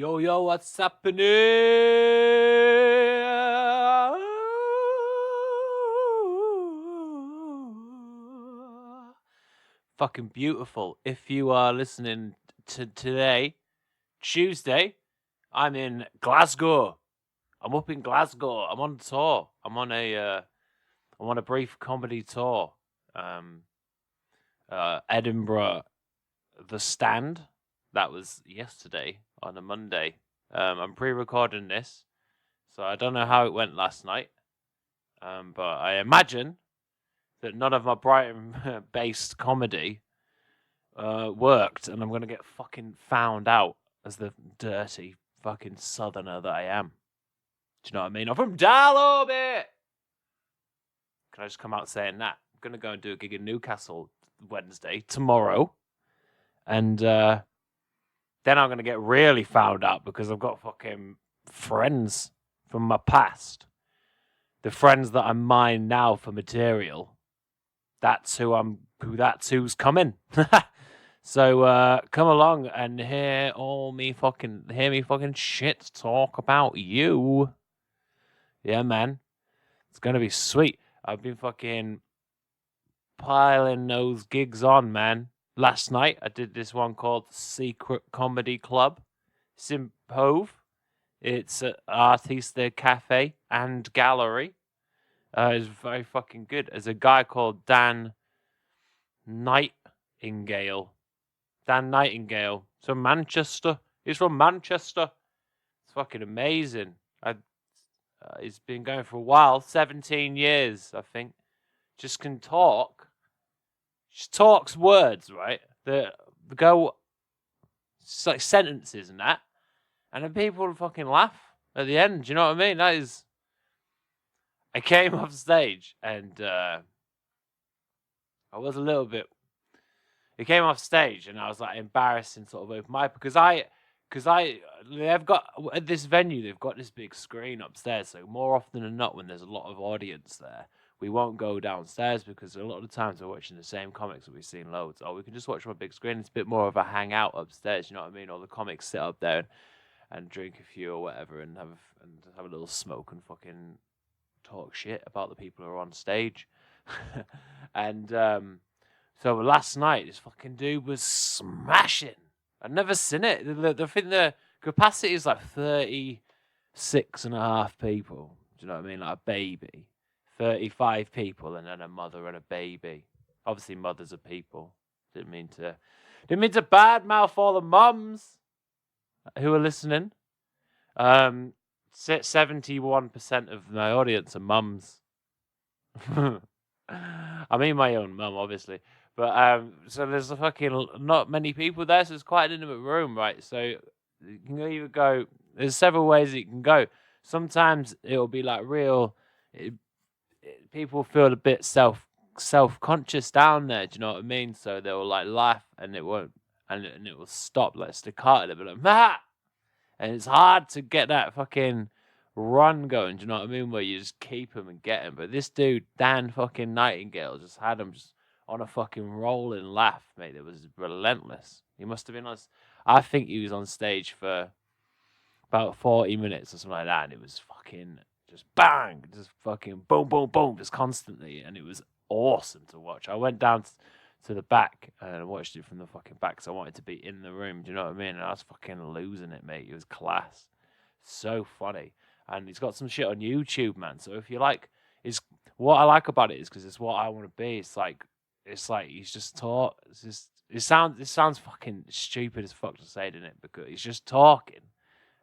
Yo, yo, what's happening? Fucking beautiful. If you are listening to today, Tuesday, I'm in Glasgow. I'm up in Glasgow. I'm on tour. I'm on a brief comedy tour. Edinburgh, The Stand. That was yesterday on a Monday. I'm pre-recording this, so I don't know how it went last night. But I imagine that none of my Brighton-based comedy worked, and I'm going to get fucking found out as the dirty fucking southerner that I am. Do you know what I mean? I'm from Darlow, mate! Can I just come out saying that? I'm going to go and do a gig in Newcastle Wednesday, tomorrow. And then I'm going to get really found out because I've got fucking friends from my past. The friends that I mine now for material. That's who's coming. So come along and hear me fucking shit talk about you. Yeah, man. It's going to be sweet. I've been fucking piling those gigs on, man. Last night, I did this one called Secret Comedy Club, Simpove. It's at Artiste Cafe and Gallery. It's very fucking good. There's a guy called Dan Nightingale. He's from Manchester. It's fucking amazing. He's been going for a while, 17 years, I think. Just can talk. Just talks words, right? That go, it's like sentences and that. And then people fucking laugh at the end. Do you know what I mean? I came off stage and I was a little bit. He came off stage and I was like embarrassing sort of open mic because they've got at this venue they've got this big screen upstairs. So more often than not, when there's a lot of audience there, we won't go downstairs because a lot of the times we're watching the same comics that we've seen loads. Or we can just watch on a big screen. It's a bit more of a hangout upstairs. You know what I mean? All the comics sit up there and drink a few or whatever and have a little smoke and fucking talk shit about the people who are on stage. And so last night, this fucking dude was smashing. I'd never seen it. I think the capacity is like 36.5 people. Do you know what I mean? Like a baby. 35 people and then a mother and a baby. Obviously, mothers are people. Didn't mean to badmouth all the mums who are listening. 71% of my audience are mums. I mean my own mum, obviously. But so there's not many people there, so it's quite an intimate room, right? So you can either go. There's several ways you can go. Sometimes it'll be like people feel a bit self-conscious down there. Do you know what I mean? So they'll like laugh and it won't, and it will stop like staccato. They'll be like, "Mah!" And it's hard to get that fucking run going. Do you know what I mean? Where you just keep him and get him. But this dude, Dan fucking Nightingale, just had him just on a fucking rolling laugh, mate. It was relentless. He must have been on. I think he was on stage for about 40 minutes or something like that, and it was fucking just bang, just fucking boom, boom, boom, just constantly, and it was awesome to watch. I went down to the back and watched it from the fucking back because I wanted to be in the room. Do you know what I mean? And I was fucking losing it, mate. It was class, so funny, and he's got some shit on YouTube, man. So if you like, what I like about it is because it's what I want to be. It's like he's just taught. It sounds fucking stupid as fuck to say, doesn't it? Because he's just talking.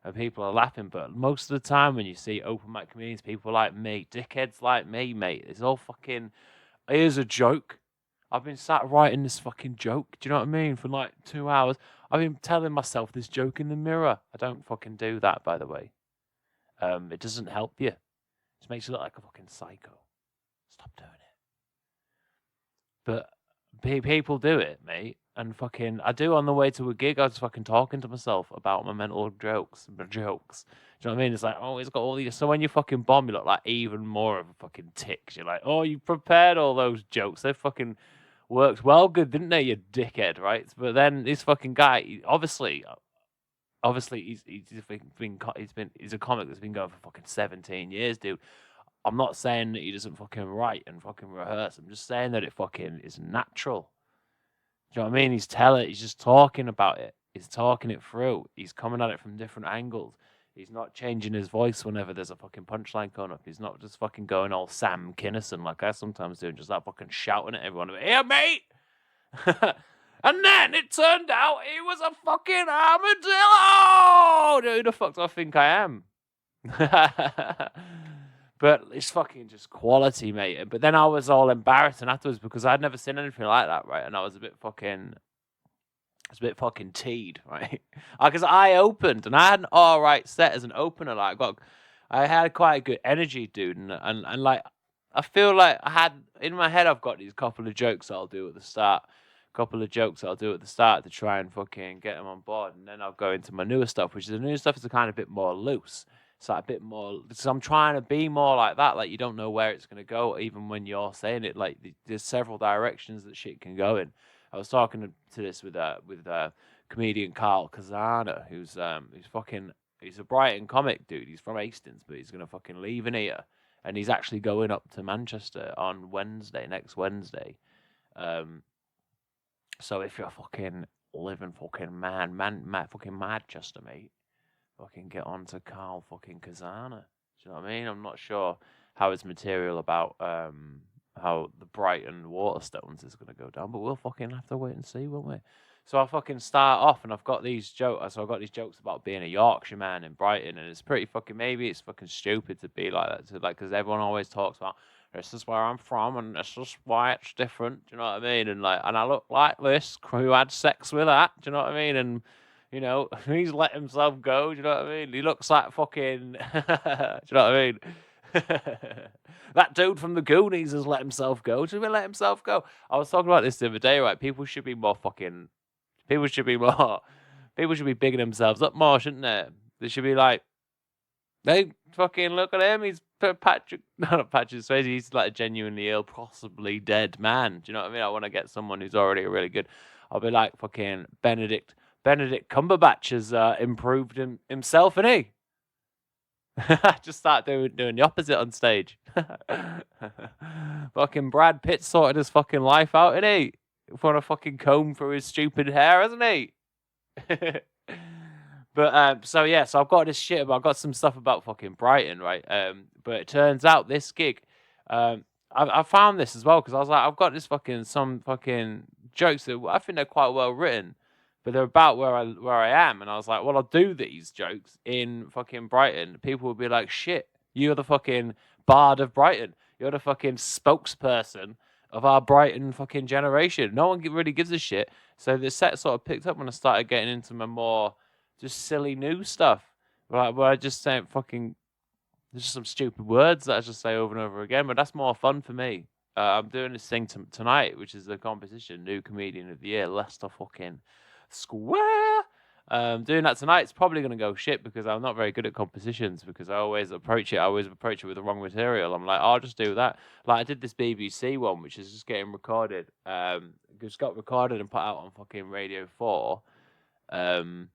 And people are laughing, but most of the time when you see open mic comedians, people like me, dickheads like me, mate, it's all fucking, here's a joke. I've been sat writing this fucking joke, do you know what I mean, for like 2 hours. I've been telling myself this joke in the mirror. I don't fucking do that, by the way. It doesn't help you. It just makes you look like a fucking psycho. Stop doing it. But people do it, mate. And fucking, I do on the way to a gig. I was fucking talking to myself about my mental jokes. Do you know what I mean? It's like, oh, it's got all these. So when you fucking bomb, you look like even more of a fucking tick. You're like, oh, you prepared all those jokes. They fucking worked well good, didn't they, you dickhead, right? But then this fucking guy, obviously, obviously he's a comic that's been going for fucking 17 years, dude. I'm not saying that he doesn't fucking write and fucking rehearse. I'm just saying that it fucking is natural. Do you know what I mean? He's just talking about it. He's talking it through. He's coming at it from different angles. He's not changing his voice whenever there's a fucking punchline coming up. He's not just fucking going all Sam Kinison like I sometimes do and just like fucking shouting at everyone. Here, mate! And then it turned out he was a fucking armadillo! Who the fuck do I think I am? But it's fucking just quality, mate. But then I was all embarrassed afterwards because I'd never seen anything like that, right? And I was a bit fucking teed, right? Because I opened and I had an all right set as an opener. Like I had quite a good energy, dude, and like I feel like I had in my head I've got these couple of jokes I'll do at the start. To try and fucking get them on board, and then I'll go into my newer stuff, which is the new stuff is a kind of bit more loose. It's like a bit more. So I'm trying to be more like that. Like you don't know where it's gonna go, even when you're saying it. Like there's several directions that shit can go in. I was talking to this with comedian Carl Kazana, who's he's a Brighton comic dude. He's from Hastings, but he's gonna fucking leave in here, and he's actually going up to Manchester on next Wednesday. So if you're fucking living fucking fucking Manchester, mate, fucking get on to Carl fucking Kazana. Do you know what I mean? I'm not sure how his material about how the Brighton Waterstones is going to go down, but we'll fucking have to wait and see, won't we? So I fucking start off, and I've got these jokes. So I've got these jokes about being a Yorkshire man in Brighton, and it's pretty fucking. Maybe it's fucking stupid to be like that, because everyone always talks about this is where I'm from, and this is why it's different. Do you know what I mean? And I look like this. Who had sex with that? Do you know what I mean? And you know, he's let himself go. Do you know what I mean? He looks like fucking. Do you know what I mean? That dude from the Goonies has let himself go. Should we let himself go? I was talking about this the other day, right? People should be bigging themselves up more, shouldn't they? They should be like, hey, fucking look at him. He's not Patrick Swayze. He's like a genuinely ill, possibly dead man. Do you know what I mean? I want to get someone who's already really good. I'll be like fucking Benedict Cumberbatch has improved himself, innit? He? Just start doing the opposite on stage. Fucking Brad Pitt sorted his fucking life out, innit? He? Want to fucking comb through his stupid hair, hasn't he? But so I've got this shit I've got some stuff about fucking Brighton, right? But it turns out this gig, I found this as well because I was like, I've got some fucking jokes that I think they're quite well written, but they're about where I am, and I was like, well, I'll do these jokes in fucking Brighton. People will be like, shit, you're the fucking bard of Brighton. You're the fucking spokesperson of our Brighton fucking generation. No one really gives a shit. So the set sort of picked up when I started getting into my more just silly new stuff, right? Where I just say fucking, there's just some stupid words that I just say over and over again. But that's more fun for me. I'm doing this thing tonight, which is the competition, New Comedian of the Year, Leicester fucking Square. Doing that tonight, it's probably going to go shit because I'm not very good at competitions because I always approach it with the wrong material. I'm like, I'll just do that. Like I did this BBC one, which is just getting recorded. Just got recorded and put out on fucking Radio 4. And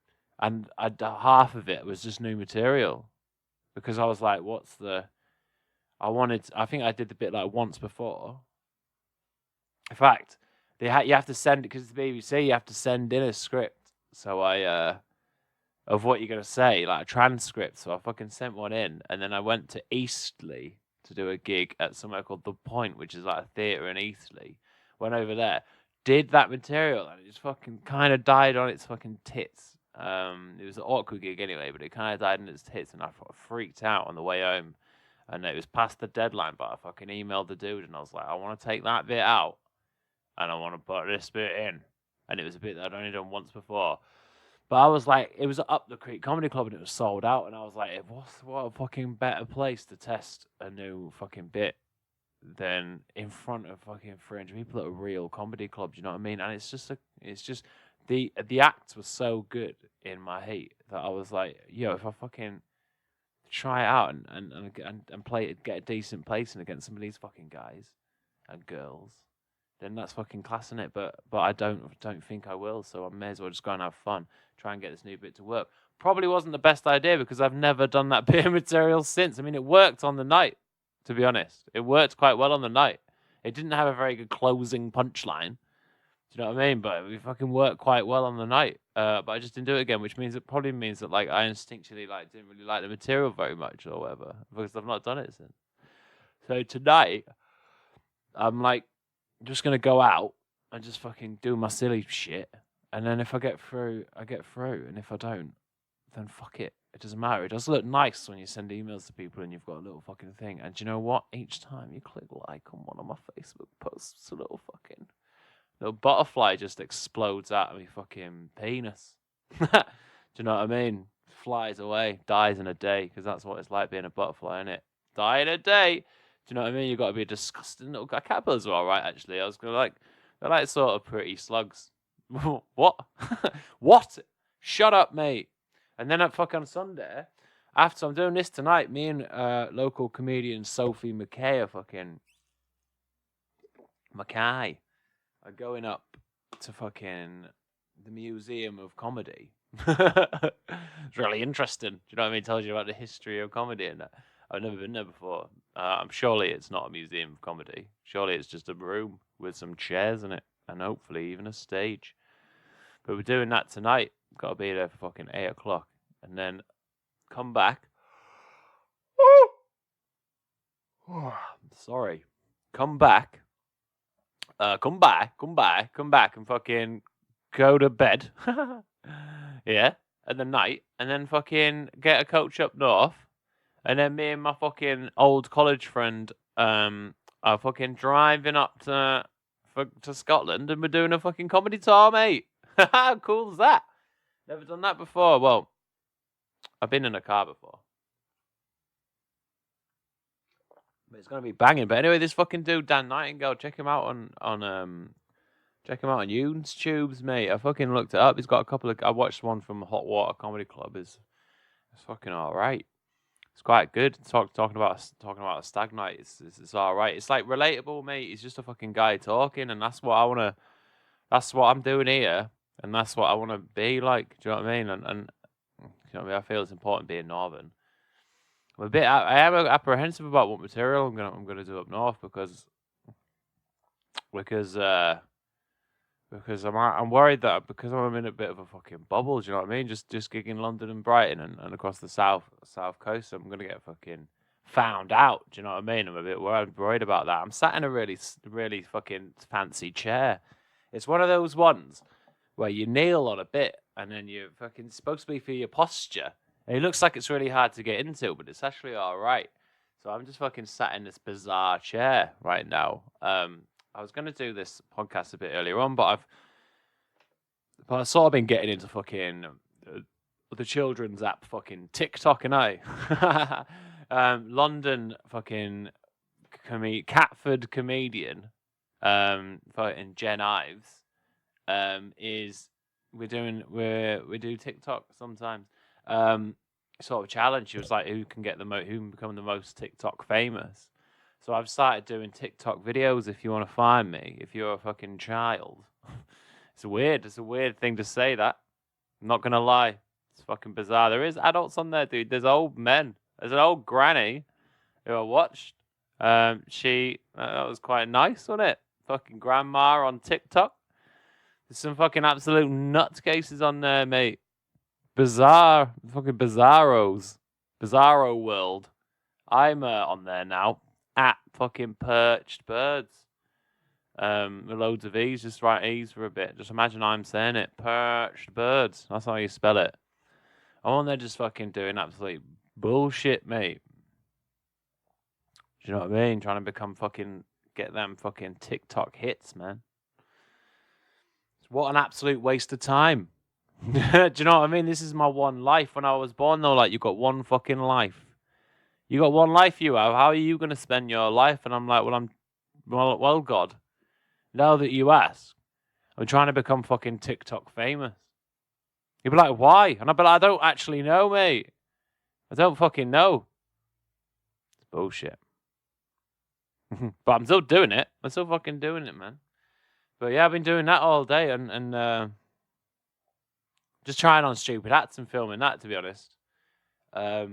half of it was just new material because I was like, I think I did the bit like once before. In fact, you have to send it because it's the BBC. You have to send in a script. So of what you're gonna say, like a transcript. So I fucking sent one in, and then I went to Eastleigh to do a gig at somewhere called The Point, which is like a theatre in Eastleigh. Went over there, did that material, and it just fucking kind of died on its fucking tits. It was an awkward gig anyway, but it kind of died on its tits, and I freaked out on the way home. And it was past the deadline, but I fucking emailed the dude, and I was like, I want to take that bit out, and I want to put this bit in. And it was a bit that I'd only done once before. But I was like, it was Up the Creek Comedy Club, and it was sold out, and I was like, what a fucking better place to test a new fucking bit than in front of fucking 300 people at a real comedy club. Do you know what I mean? And it's just the act was so good in my heat that I was like, yo, if I fucking try it out and play it, get a decent placing against some of these fucking guys and girls, then that's fucking class, innit? But I don't think I will, so I may as well just go and have fun. Try and get this new bit to work. Probably wasn't the best idea because I've never done that bit of material since. I mean, it worked on the night, to be honest. It worked quite well on the night. It didn't have a very good closing punchline. Do you know what I mean? But we fucking worked quite well on the night. But I just didn't do it again, which means it probably means that like I instinctually like didn't really like the material very much or whatever because I've not done it since. So tonight, I'm like just gonna go out and just fucking do my silly shit. And then if I get through, I get through. And if I don't, then fuck it. It doesn't matter. It does look nice when you send emails to people and you've got a little fucking thing. And do you know what? Each time you click like on one of my Facebook posts, a little butterfly just explodes out of me fucking penis. Do you know what I mean? Flies away, dies in a day, because that's what it's like being a butterfly, isn't it? Die in a day. Do you know what I mean? You've got to be a disgusting little guy. Caterpillars are all right, actually. I was going to like, they're like sort of pretty slugs. What? What? Shut up, mate. And then at fucking Sunday, after I'm doing this tonight, me and local comedian Sophie Mackay are going up to fucking the Museum of Comedy. It's really interesting. Do you know what I mean? It tells you about the history of comedy and that. I've never been there before. Surely it's not a museum of comedy. Surely it's just a room with some chairs in it and hopefully even a stage. But we're doing that tonight. Got to be there for fucking 8 o'clock and then come back. Sorry. Come back and fucking go to bed. Yeah, at the night, and then fucking get a coach up north, and then me and my fucking old college friend are fucking driving up to Scotland, and we're doing a fucking comedy tour, mate. How cool is that? Never done that before. Well, I've been in a car before. But it's gonna be banging. But anyway, this fucking dude Dan Nightingale, check him out on Ewan's Tubes, mate. I fucking looked it up. He's got a couple of. I watched one from Hot Water Comedy Club. It's fucking all right. It's quite good. Talking about a stag night. It's all right. It's like relatable, mate. He's just a fucking guy talking, and that's what I wanna. That's what I'm doing here, and that's what I want to be like. Do you know what I mean? And you know what I mean. I feel it's important being northern. I am apprehensive about what material I'm gonna do up north because I'm worried that because I'm in a bit of a fucking bubble. Do you know what I mean? Just gigging London and Brighton and across the south coast, I'm gonna get fucking found out. Do you know what I mean? I'm a bit worried about that. I'm sat in a really fucking fancy chair. It's one of those ones where you kneel on a bit and then you're fucking supposed to be for your posture. And it looks like it's really hard to get into, but it's actually all right. So I'm just fucking sat in this bizarre chair right now. I was going to do this podcast a bit earlier on, but I've sort of been getting into fucking the children's app fucking TikTok, and London fucking Catford comedian fucking Jen Ives we do TikTok sometimes. Sort of challenge. She was like, who can become the most TikTok famous? So I've started doing TikTok videos. If you want to find me, if you're a fucking child, it's weird. It's a weird thing to say. That I'm not gonna lie, it's fucking bizarre. There is adults on there, dude. There's old men. There's an old granny who I watched. That was quite nice, wasn't it? Fucking grandma on TikTok. There's some fucking absolute nutcases on there, mate. Bizarre, fucking bizarros. Bizarro world. I'm on there now. At fucking perched birds. With loads of E's. Just write E's for a bit. Just imagine I'm saying it. Perched birds. That's how you spell it. I'm on there just fucking doing absolute bullshit, mate. Do you know what I mean? Trying to become fucking, get them fucking TikTok hits, man. What an absolute waste of time. Do you know what I mean? This is my one life. When I was born, though, like, you got one fucking life. You got one life you have. How are you going to spend your life? And I'm like, well, God, now that you ask, I'm trying to become fucking TikTok famous. You'd be like, why? And I'd be like, I don't actually know, mate. I don't fucking know. It's bullshit. But I'm still doing it. I'm still fucking doing it, man. But yeah, I've been doing that all day and just trying on stupid hats and filming that, to be honest. There's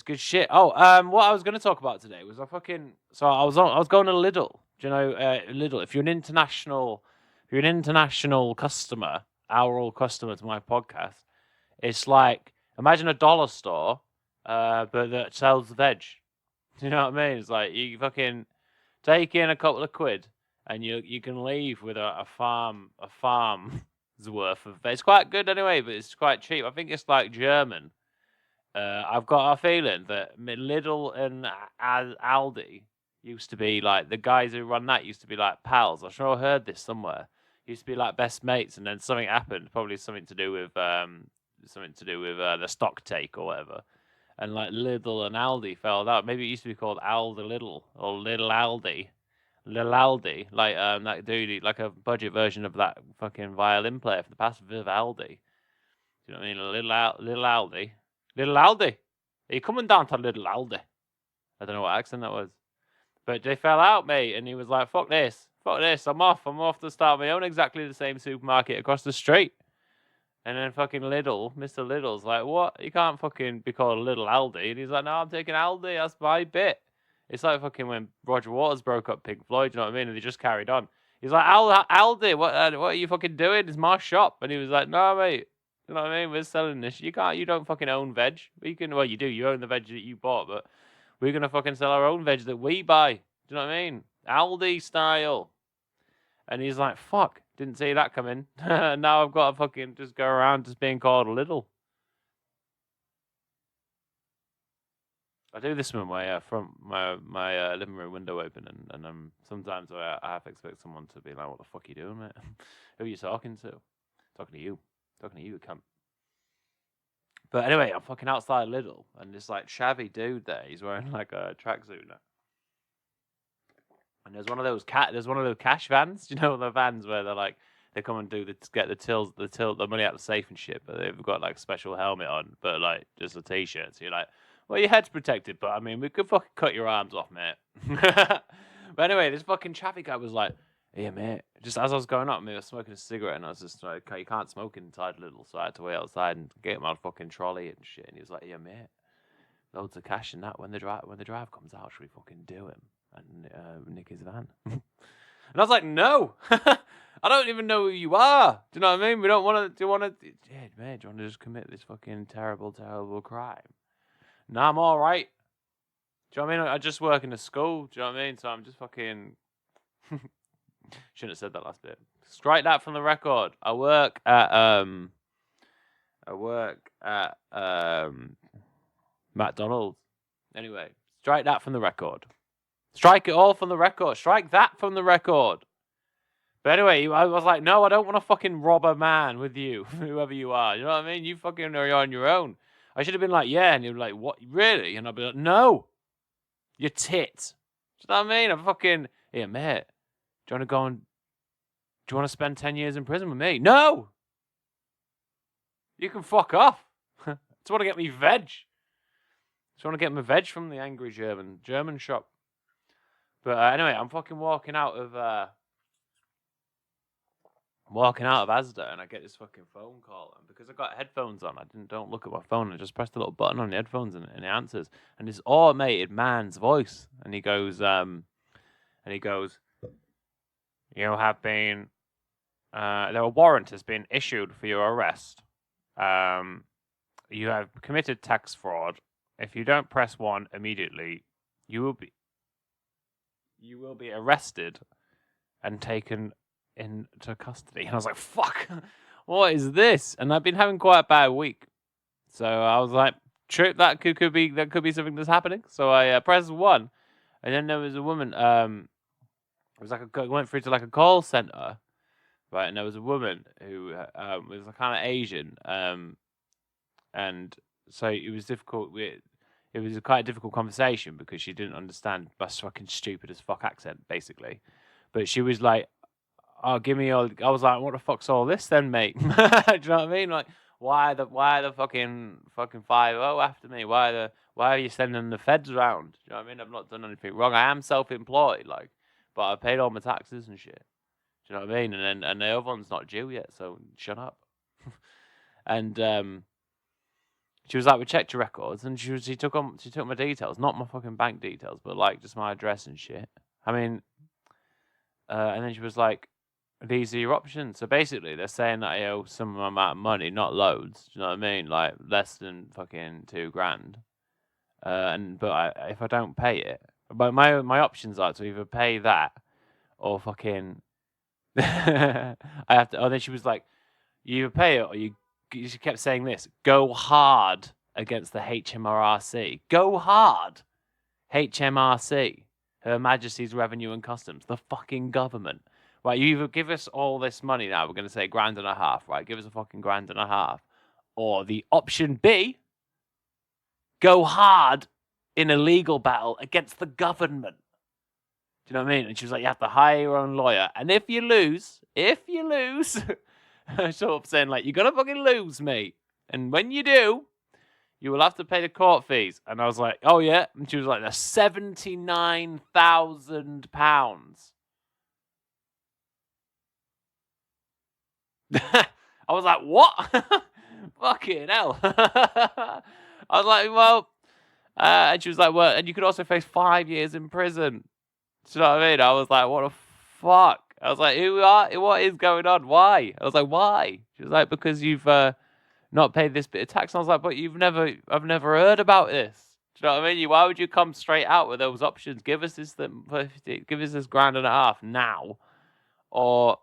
good shit. Oh, what I was going to talk about today was I was going to Lidl. Do you know Lidl? If you're an international customer, our old customer to my podcast, it's like imagine a dollar store, but that sells veg. Do you know what I mean? It's like you fucking take in a couple of quid and you can leave with a farm's worth of veg. It's quite good anyway, but it's quite cheap. I think it's like German. I've got a feeling that Lidl and Aldi used to be like the guys who run that used to be like pals. I'm sure I heard this somewhere. Used to be like best mates, and then something happened. Probably something to do with the stock take or whatever. And like Lidl and Aldi fell out. Maybe it used to be called Aldi Lidl or Little Aldi. Little Aldi, like that dude, like a budget version of that fucking violin player for the past Vivaldi. Do you know what I mean? Little Aldi. Little Aldi. Are you coming down to Little Aldi? I don't know what accent that was. But they fell out, mate, and he was like, fuck this, I'm off to start my own exactly the same supermarket across the street. And then fucking Mr. Lidl's like, what? You can't fucking be called Little Aldi. And he's like, no, I'm taking Aldi, that's my bit. It's like fucking when Roger Waters broke up Pink Floyd, you know what I mean? And they just carried on. He's like, Aldi, what are you fucking doing? It's my shop. And he was like, no, mate. You know what I mean? We're selling this. You don't fucking own veg. You do. You own the veg that you bought, but we're going to fucking sell our own veg that we buy. Do you know what I mean? Aldi style. And he's like, fuck, didn't see that coming. Now I've got to fucking just go around just being called a little. I do this with my from my living room window open, and sometimes I have to expect someone to be like, what the fuck are you doing, mate? Who are you talking to? Talking to you, cunt. But anyway, I'm fucking outside Lidl, and this like shabby dude there, he's wearing like a tracksuit now. And there's one of those cash vans, you know, the vans where they're like they come and get the money out of the safe and shit, but they've got like a special helmet on, but like just a t-shirt. So you're like, well, your head's protected, but I mean, we could fucking cut your arms off, mate. But anyway, this fucking traffic guy was like, yeah, mate. Just as I was going up, I was smoking a cigarette, and I was just like, you can't smoke inside Lidl, so I had to wait outside and get my fucking trolley and shit. And he was like, yeah, mate, loads of cash in that. When the drive comes out, should we fucking do him and nick his van? And I was like, no, I don't even know who you are. Do you know what I mean? We don't want to. Do you want to? Yeah, mate, do you want to just commit this fucking terrible, terrible crime? No, I'm all right. Do you know what I mean? I just work in a school. Do you know what I mean? So I'm just fucking. Shouldn't have said that last bit. Strike that from the record. I work at McDonald's. Anyway, strike that from the record. Strike it all from the record. Strike that from the record. But anyway, I was like, no, I don't want to fucking rob a man with you, whoever you are. You know what I mean? You fucking are on your own. I should have been like, yeah, and you'd be like, what, really? And I'd be like, no, you tit. Do you know what I mean? I'm fucking, yeah, mate, do you want to spend 10 years in prison with me? No! You can fuck off. Just want to get me veg. Just want to get my veg from the angry German shop. But anyway, I'm fucking walking out of Asda, and I get this fucking phone call, and because I got headphones on, I don't look at my phone. I just pressed the little button on the headphones, and it answers. And this automated man's voice, and he goes, you have been, a warrant has been issued for your arrest. You have committed tax fraud. If you don't press 1 immediately, you will be arrested and taken into custody. And I was like, fuck, what is this? And I've been having quite a bad week. So I was like, true, that could be something that's happening. So I pressed 1, and then there was a woman, it was like went through to like a call center, right? And there was a woman who was kind of Asian, and so it was difficult. It was a quite difficult conversation because she didn't understand my fucking stupid as fuck accent, basically. But she was like, "Oh, give me all." I was like, "What the fuck's all this, then, mate?" Do you know what I mean? Like, why the fucking 5-0 after me? Why are you sending the feds around? Do you know what I mean? I've not done anything wrong. I am self-employed, like. but I paid all my taxes and shit. Do you know what I mean? And the other one's not due yet, so shut up. And she was like, we checked your records, and she took my details, not my fucking bank details, but like just my address and shit. I mean, and then she was like, these are your options. So basically, they're saying that I owe some amount of money, not loads. Do you know what I mean? Like less than fucking $2,000. If I don't pay it, but my options are to either pay that or fucking I have to. Oh, then she was like, you either pay it or you. She kept saying this: go hard against the HMRC. Go hard, HMRC, Her Majesty's Revenue and Customs, the fucking government. Right, you either give us all this money now. We're going to say $1,500, right? Give us a fucking $1,500, or the option B: go hard in a legal battle against the government. Do you know what I mean? And she was like, you have to hire your own lawyer. And if you lose, sort of saying like, you're going to fucking lose, mate. And when you do, you will have to pay the court fees. And I was like, oh yeah. And she was like, that's £79,000. I was like, what? Fucking hell. I was like, well, and she was like, well, and you could also face 5 years in prison. Do you know what I mean? I was like, what the fuck? I was like, what is going on? Why? I was like, why? She was like, because you've not paid this bit of tax. And I was like, but I've never heard about this. Do you know what I mean? Why would you come straight out with those options? Give us this $1,500 now, or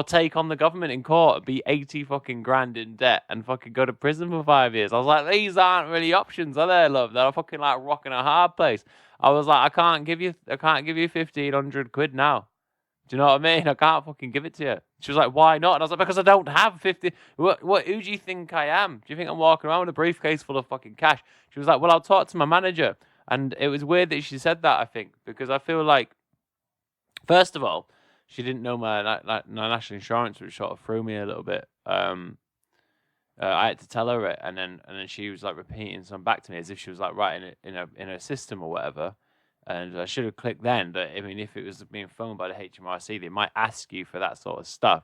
take on the government in court, be 80 fucking grand in debt, and fucking go to prison for 5 years. I was like, these aren't really options, are they, love? They're fucking like rocking a hard place. I was like, I can't give you 1,500 quid now. Do you know what I mean? I can't fucking give it to you. She was like, why not? And I was like, because I don't have 50. Who do you think I am? Do you think I'm walking around with a briefcase full of fucking cash? She was like, well, I'll talk to my manager. And it was weird that she said that, I think, because I feel like, first of all, she didn't know my national insurance, which sort of threw me a little bit. I had to tell her it, and then she was like repeating some back to me as if she was like writing it in a system or whatever. And I should have clicked then. But I mean, if it was being phoned by the HMRC, they might ask you for that sort of stuff.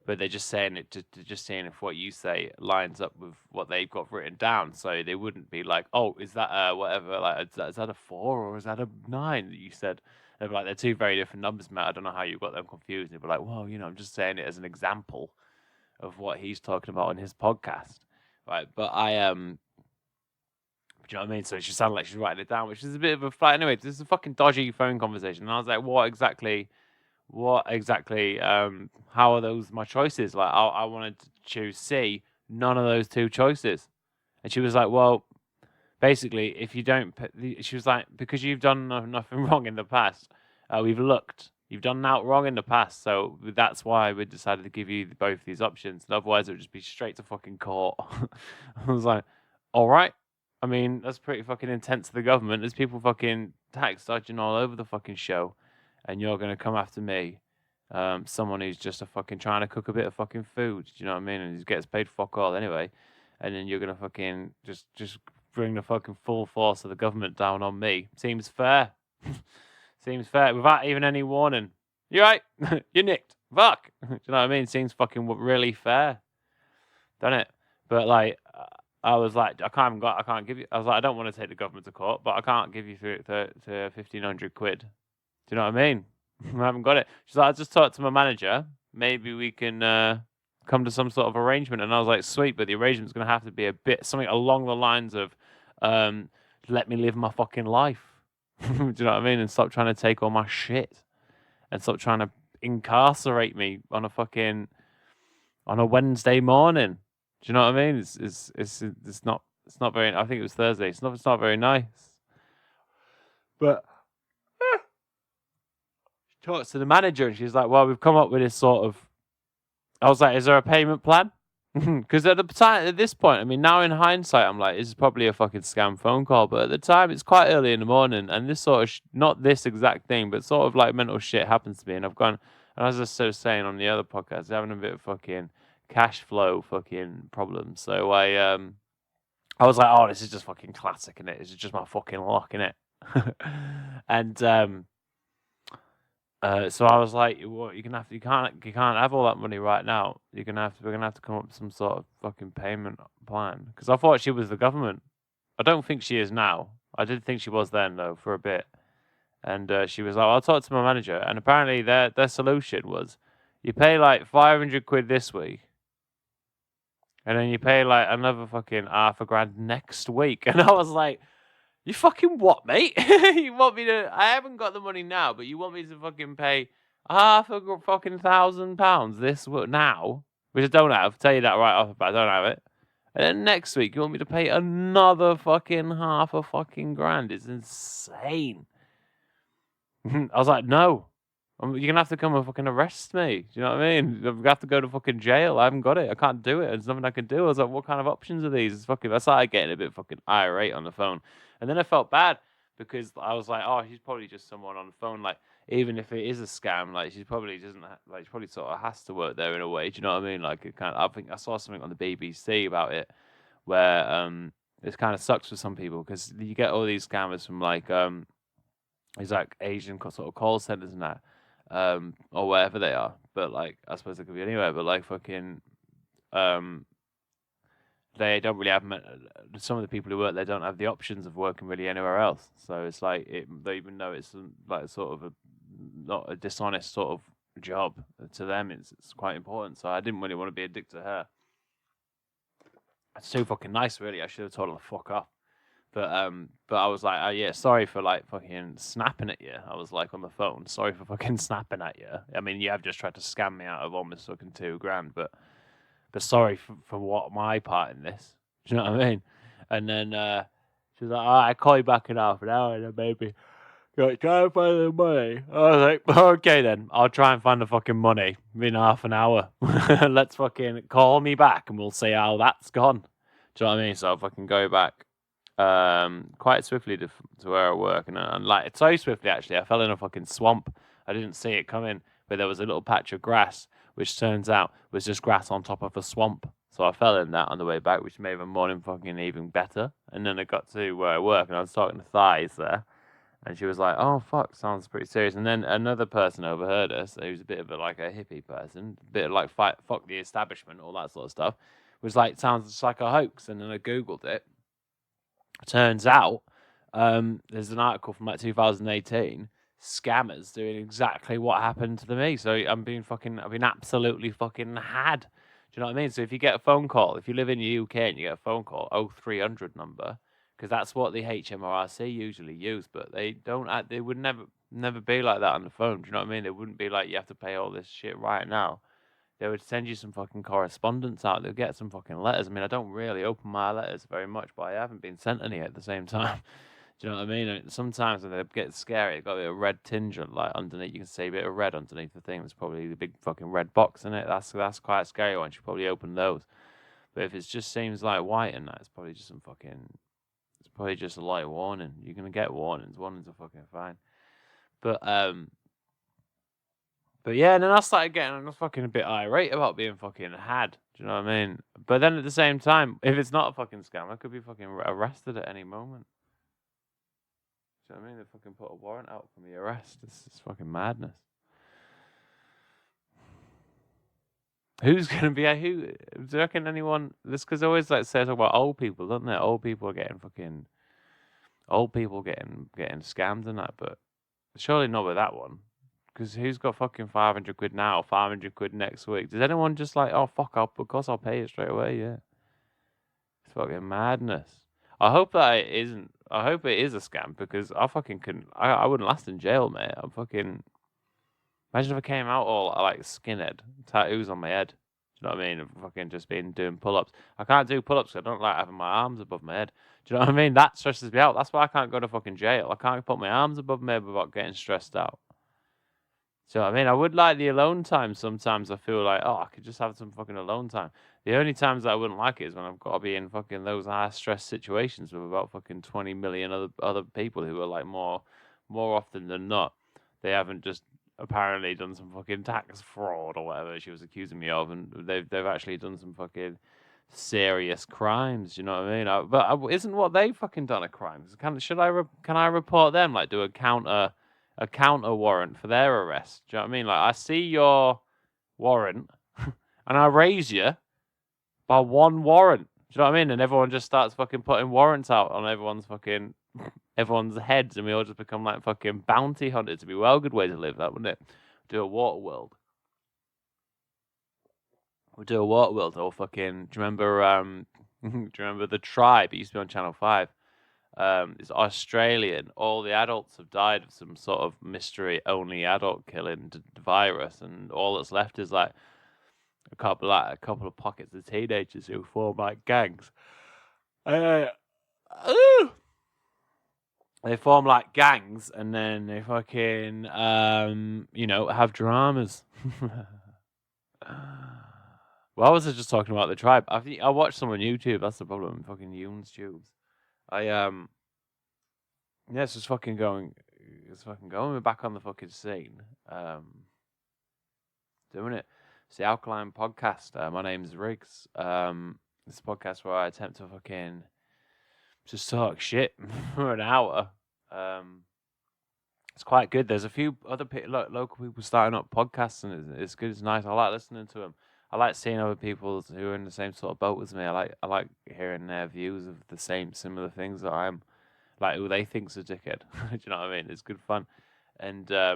But they're just saying it, just saying if what you say lines up with what they've got written down. So they wouldn't be like, oh, is that whatever? Like, is that a 4 or is that a 9 that you said? They're like, they're two very different numbers, Matt. I don't know how you got them confused. They'd be like, well, I'm just saying it as an example of what he's talking about on his podcast, right? But do you know what I mean? So she sounded like she's writing it down, which is a bit of a flat. Anyway, this is a fucking dodgy phone conversation. And I was like, what exactly, how are those my choices? Like, I wanted to choose C, none of those two choices. And she was like, well, basically, if you don't, she was like, because you've done nothing wrong in the past, we've looked. You've done nothing wrong in the past, so that's why we decided to give you both these options. And otherwise, it would just be straight to fucking court. I was like, all right. I mean, that's pretty fucking intense to the government. There's people fucking tax dodging all over the fucking show, and you're gonna come after me, someone who's just fucking trying to cook a bit of fucking food. Do you know what I mean? And he gets paid fuck all anyway, and then you're gonna fucking just bring the fucking full force of the government down on me. Seems fair. Seems fair without even any warning. You right? You're nicked. Fuck. Do you know what I mean? Seems fucking really fair, doesn't it? But like, I was like, I can't give you. I was like, I don't want to take the government to court, but I can't give you to 1,500 quid. Do you know what I mean? I haven't got it. She's like, I just talked to my manager. Maybe we can come to some sort of arrangement. And I was like, sweet, but the arrangement's going to have to be a bit something along the lines of, let me live my fucking life. Do you know what I mean? And stop trying to take all my shit, and stop trying to incarcerate me on a Wednesday morning. Do you know what I mean? It's not very. I think it was Thursday. It's not very nice. But she talks to the manager, and she's like, "Well, we've come up with this sort of." I was like, "Is there a payment plan?" Because at this point, I mean, now in hindsight, I'm like, this is probably a fucking scam phone call. But at the time, it's quite early in the morning, and this sort of not this exact thing, but sort of like mental shit happens to me, and I've gone. And as I was saying on the other podcast, having a bit of fucking cash flow fucking problems. So I was like, oh, this is just fucking classic, innit? This is just my fucking luck, innit? And So I was like, "What? You can't have all that money right now. We're gonna have to come up with some sort of fucking payment plan." Because I thought she was the government. I don't think she is now. I did think she was then though for a bit. And she was like, "I'll talk to my manager." And apparently their solution was, you pay like 500 quid this week, and then you pay like another fucking half a grand next week. And I was like, "You fucking what, mate? You want me to? I haven't got the money now, but you want me to fucking pay half a fucking £1,000 now, which I don't have. Tell you that right off the bat, I don't have it. And then next week you want me to pay another fucking half a fucking grand? It's insane." I was like, "No, you're gonna have to come and fucking arrest me." Do you know what I mean? I'm gonna have to go to fucking jail. I haven't got it. I can't do it. There's nothing I can do. I was like, "What kind of options are these?" It's fucking. I started getting a bit fucking irate on the phone, and then I felt bad because I was like, "Oh, she's probably just someone on the phone. Like, even if it is a scam, like she probably doesn't like she probably sort of has to work there in a way." Do you know what I mean? Like, it kind of. I think I saw something on the BBC about it where it kind of sucks for some people because you get all these scammers from like these like Asian sort of call centers and that, or wherever they are. But like, I suppose it could be anywhere. But like, fucking, um, they don't really have some of the people who work there don't have the options of working really anywhere else. So it's like even though it's like sort of not a dishonest sort of job to them, it's quite important. So I didn't really want to be a dick to her. It's too fucking nice, really. I should have told her to fuck off. But I was like, "Oh yeah, sorry for like fucking snapping at you." I was like on the phone, "Sorry for fucking snapping at you. I mean, you have just tried to scam me out of almost fucking £2,000, but sorry for what my part in this." Do you know what I mean? And then she was like, "All right, I'll call you back in half an hour, and then maybe try and find the money." I was like, "Okay then, I'll try and find the fucking money in half an hour. Let's fucking call me back, and we'll see how that's gone." Do you know what I mean? So I'll fucking go back quite swiftly to where I work, and like it's so swiftly actually. I fell in a fucking swamp. I didn't see it coming, but there was a little patch of grass, which turns out was just grass on top of a swamp. So I fell in that on the way back, which made the morning fucking even better. And then I got to where I work, and I was talking to Thighs there, and she was like, "Oh fuck, sounds pretty serious." And then another person overheard us, who's a bit of like a hippie person, a bit of like fuck the establishment, all that sort of stuff, was like, "Sounds just like a hoax." And then I googled it. Turns out, there's an article from like 2018, scammers doing exactly what happened to me. So I've been absolutely fucking had. Do you know what I mean? So if you get a phone call, if you live in the UK and you get a phone call, 0300 number, because that's what the HMRC usually use, but they don't. They would never be like that on the phone. Do you know what I mean? It wouldn't be like you have to pay all this shit right now. They would send you some fucking correspondence out. They'll get some fucking letters. I mean, I don't really open my letters very much, but I haven't been sent any at the same time. Do you know what I mean? And sometimes when they get scary, they've got a red tinge like underneath. You can see a bit of red underneath the thing. There's probably the big fucking red box in it. That's quite scary once you probably open those. But if it just seems like white and that, it's probably just it's probably just a light warning. You're gonna get warnings. Warnings are fucking fine. But yeah, and then I started getting fucking a bit irate about being fucking had. Do you know what I mean? But then at the same time, if it's not a fucking scam, I could be fucking arrested at any moment. Do you know what I mean? They fucking put a warrant out for me arrest. It's fucking madness. Who's gonna be who? Do you reckon anyone? This because always like say talk about old people, don't they? Old people are getting scammed and that, but surely not with that one. Because who's got fucking 500 quid now, 500 quid next week? Does anyone just like, "Oh, fuck up, of course I'll pay it straight away," yeah. It's fucking madness. I hope that it isn't. I hope it is a scam because I fucking couldn't. I wouldn't last in jail, mate. I'm fucking. Imagine if I came out all like skinhead, tattoos on my head. Do you know what I mean? Fucking just been doing pull-ups. I can't do pull-ups because I don't like having my arms above my head. Do you know what I mean? That stresses me out. That's why I can't go to fucking jail. I can't put my arms above my head without getting stressed out. So I mean, I would like the alone time. Sometimes I feel like, oh, I could just have some fucking alone time. The only times that I wouldn't like it is when I've got to be in fucking those high stress situations with about fucking 20 million other people who are like more often than not, they haven't just apparently done some fucking tax fraud or whatever she was accusing me of, and they've actually done some fucking serious crimes. You know what I mean? Isn't what they fucking done a crime? Can I report them? Like do a counter a counter warrant for their arrest. Do you know what I mean? Like, I see your warrant and I raise you by one warrant. Do you know what I mean? And everyone just starts fucking putting warrants out on everyone's heads, and we all just become like fucking bounty hunters. It'd be well good way to live, that, wouldn't it? Do a water world. We'll do a water world. Or fucking. Do you remember? Do you remember the Tribe? It used to be on Channel 5. It's Australian. All the adults have died of some sort of mystery only adult killing virus, and all that's left is like a couple of pockets of teenagers who form like gangs. They form like gangs, and then they fucking have dramas. Well, I was just talking about the Tribe. I watched some on YouTube. That's the problem. Fucking Yoon's tubes. It's just fucking going. It's fucking going. We're back on the fucking scene. Doing it. It's the Alkaline Podcast. My name's Riggs. It's a podcast where I attempt to fucking just talk shit for an hour. It's quite good. There's a few other local people starting up podcasts, and it's good. It's nice. I like listening to them. I like seeing other people who are in the same sort of boat as me. I like hearing their views of the similar things that I'm. Like who they think's a dickhead. Do you know what I mean? It's good fun, and I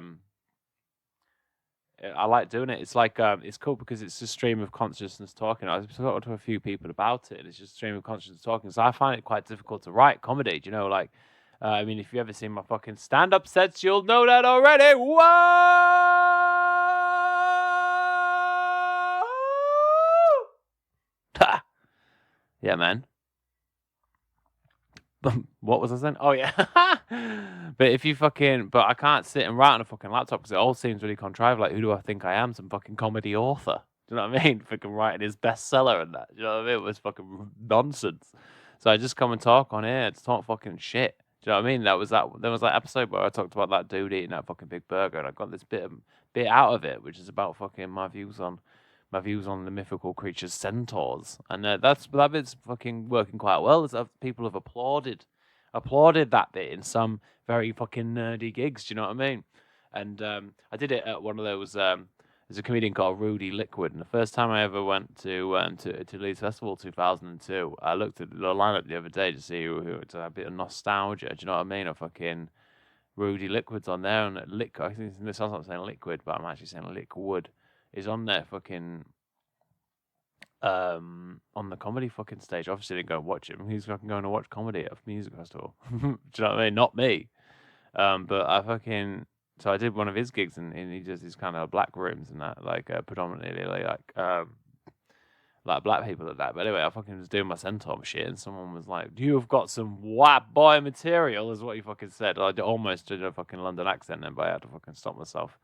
like doing it. It's like it's cool because it's a stream of consciousness talking. I've talked to a few people about it, and it's just a stream of consciousness talking. So I find it quite difficult to write comedy. Do you know, like, I mean, if you've ever seen my fucking stand-up sets, you'll know that already. Whoa! Yeah, man. What was I saying? Oh, yeah. But I can't sit and write on a fucking laptop because it all seems really contrived. Like, who do I think I am? Some fucking comedy author. Do you know what I mean? Fucking writing his bestseller and that. Do you know what I mean? It was fucking nonsense. So I just come and talk on here. It's not fucking shit. Do you know what I mean? There was that episode where I talked about that dude eating that fucking big burger, and I got this bit out of it, which is about fucking my views on the mythical creatures centaurs, and that bit's fucking working quite well. People have applauded that bit in some very fucking nerdy gigs. Do you know what I mean? And I did it at one of those. There's a comedian called Rudy Liquid, and the first time I ever went to Leeds Festival 2002, I looked at the lineup the other day to see who to a bit of nostalgia. Do you know what I mean? A fucking Rudy Liquid's on there, and I think it sounds like I'm saying liquid, but I'm actually saying liquid. Is on there fucking on the comedy fucking stage. Obviously didn't go and watch him. He's fucking going to watch comedy at a music festival. Do you know what I mean? Not me. But so I did one of his gigs, and he does these kind of black rooms and that, like predominantly like black people at that. But anyway, I fucking was doing my centaur shit, and someone was like, "You've got some white boy material," is what he fucking said. I almost did a fucking London accent then, but I had to fucking stop myself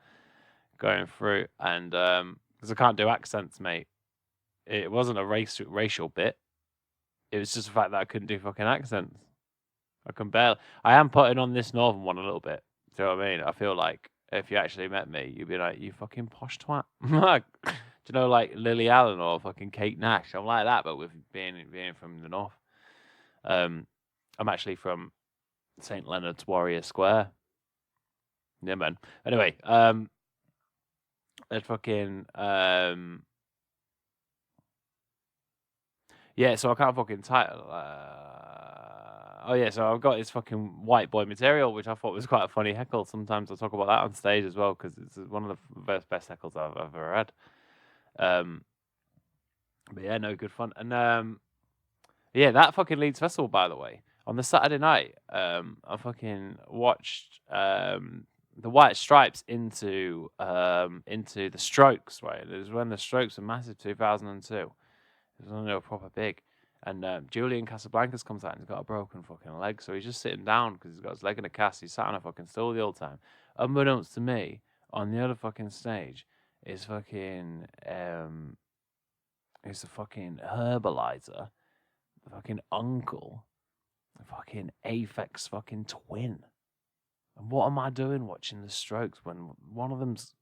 going through, and because I can't do accents, mate. It wasn't a racial bit. It was just the fact that I couldn't do fucking accents. I can barely. I am putting on this northern one a little bit. Do you know what I mean? I feel like if you actually met me, you'd be like, "You fucking posh twat." Do you know, like Lily Allen or fucking Kate Nash? I'm like that, but with being from the north. I'm actually from St. Leonard's Warrior Square. Yeah, man. Anyway, it fucking yeah, so I can't fucking title. So I've got this fucking white boy material, which I thought was quite a funny heckle. Sometimes I talk about that on stage as well because it's one of the best heckles I've ever had. But yeah, no, good fun. And that fucking Leeds Festival, by the way, on the Saturday night, I fucking watched the White Stripes into the Strokes. Right, it was when the Strokes were massive, 2002. It was when they were proper big. And Julian Casablancas comes out and he's got a broken fucking leg, so he's just sitting down because he's got his leg in a cast. He's sat on a fucking stool the whole time. Unbeknownst to me, on the other fucking stage is fucking is the fucking Herbalizer, the fucking uncle, the fucking Aphex fucking twin. And what am I doing watching the Strokes when one of them's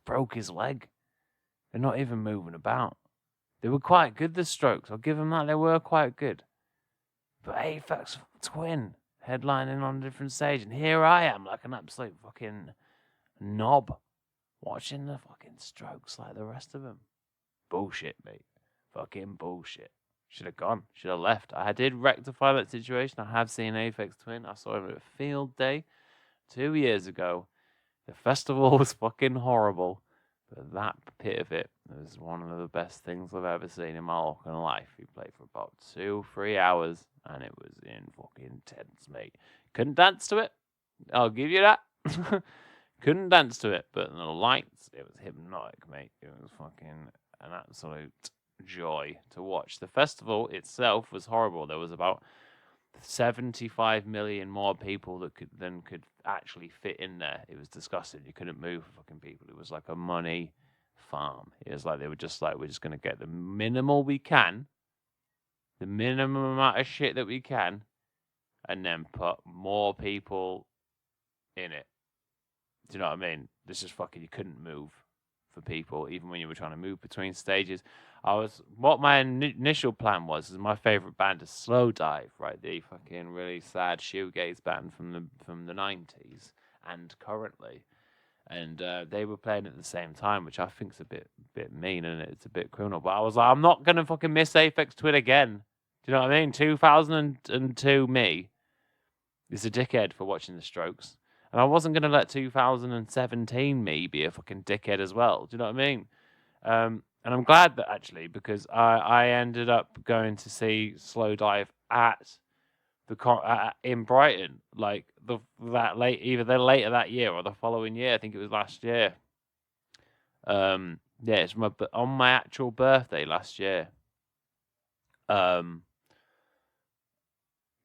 broke his leg? They're not even moving about. They were quite good, the Strokes. I'll give them that. They were quite good. But Aphex twin, headlining on a different stage, and here I am, like an absolute fucking knob, watching the fucking Strokes like the rest of them. Bullshit, mate. Fucking bullshit. Should have gone. Should have left. I did rectify that situation. I have seen Aphex Twin. I saw him at Field Day 2 years ago. The festival was fucking horrible, but that bit of it was one of the best things I've ever seen in my fucking life. He played for about 2-3 hours, and it was in fucking intense, mate. Couldn't dance to it. I'll give you that. Couldn't dance to it, but the lights, it was hypnotic, mate. It was fucking an absolute joy to watch. The festival itself was horrible. There was about 75 million more people than could actually fit in there. It was disgusting. You couldn't move for fucking people. It was like a money farm. It was like they were just like, we're just going to get the minimal we can, the minimum amount of shit that we can, and then put more people in it. Do you know what I mean? This is fucking, you couldn't move for people, even when you were trying to move between stages. What my initial plan was, is my favorite band is Slow Dive, right? The fucking really sad shoegaze band from the 90s and currently. And they were playing at the same time, which I think is a bit mean, and it's a bit criminal. But I was like, I'm not going to fucking miss Aphex Twin again. Do you know what I mean? 2002 me is a dickhead for watching the Strokes. And I wasn't going to let 2017 me be a fucking dickhead as well. Do you know what I mean? And I'm glad that actually, because I ended up going to see Slow Dive at in Brighton, like either later that year or the following year. I think it was last year. It's on my actual birthday last year. And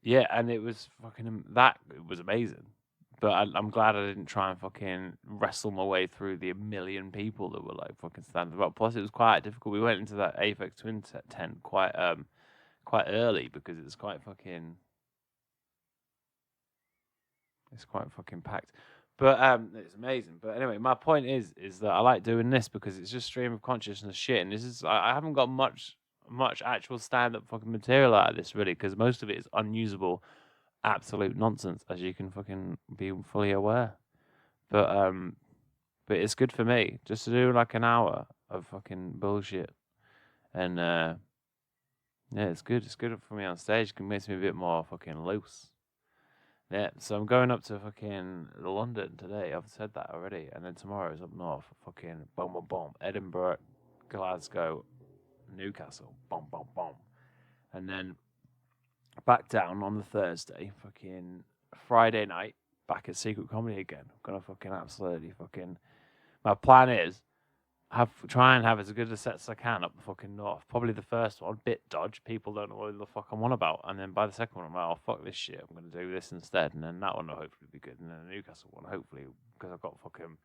it was it was amazing. But I'm glad I didn't try and fucking wrestle my way through the 1 million people that were like fucking standing up. Plus, it was quite difficult. We went into that Aphex Twin tent quite early because it's quite fucking packed. But it's amazing. But anyway, my point is that I like doing this because it's just stream of consciousness shit, and this is I haven't got much actual stand up fucking material out of this really, because most of it is unusable. Absolute nonsense, as you can fucking be fully aware. But it's good for me just to do like an hour of fucking bullshit, and it's good. It's good for me on stage. It makes me a bit more fucking loose. Yeah, so I'm going up to fucking London today. I've said that already, and then tomorrow is up north. Fucking boom, boom, boom. Edinburgh, Glasgow, Newcastle. Boom, boom, boom, and then back down on the Thursday, fucking Friday night, back at Secret Comedy again. I'm gonna fucking absolutely fucking. My plan is try and have as good a set as I can up the fucking north. Probably the first one, bit dodge. People don't know what the fuck I'm on about, and then by the second one, I'm like, oh fuck this shit. I'm gonna do this instead, and then that one will hopefully be good, and then the Newcastle one, hopefully, because I've got fucking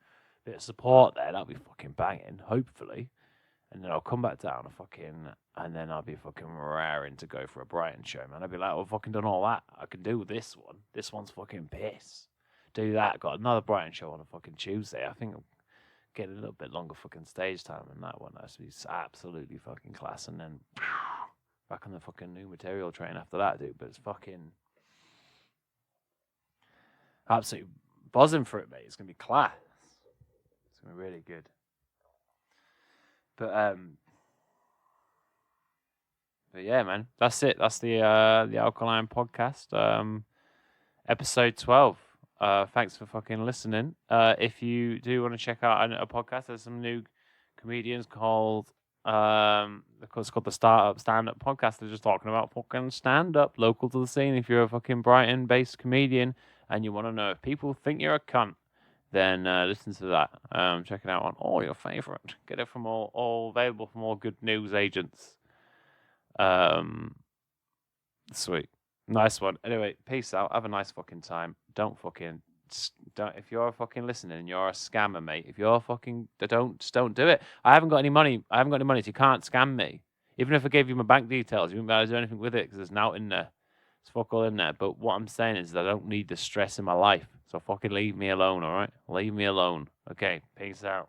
bit of support there, that'll be fucking banging, hopefully. And then I'll come back down and then I'll be fucking raring to go for a Brighton show, man. I'll be like, I've fucking done all that. I can do this one. This one's fucking piss. Do that. Got another Brighton show on a fucking Tuesday. I think I'm getting a little bit longer fucking stage time than that one. That's absolutely fucking class. And then back on the fucking new material train after that, dude. But it's fucking absolutely buzzing for it, mate. It's going to be class. It's going to be really good. But yeah, man, that's it. That's the Alkaline Podcast, episode 12. Thanks for fucking listening. If you do want to check out a podcast, there's some new comedians called it's called the Startup Stand Up Podcast. They're just talking about fucking stand up, local to the scene. If you're a fucking Brighton based comedian and you want to know if people think you're a cunt, then listen to that. Check it out on all your favorite. Get it from all available from all good news agents. Sweet. Nice one. Anyway, peace out. Have a nice fucking time. Don't if you're fucking listening and you're a scammer, mate, if you're fucking don't do it. I haven't got any money, so you can't scam me. Even if I gave you my bank details, you wouldn't be able to do anything with it because there's nothing in there. It's fuck all in there. But what I'm saying is that I don't need the stress in my life. So fucking leave me alone, all right? Leave me alone. Okay, peace out.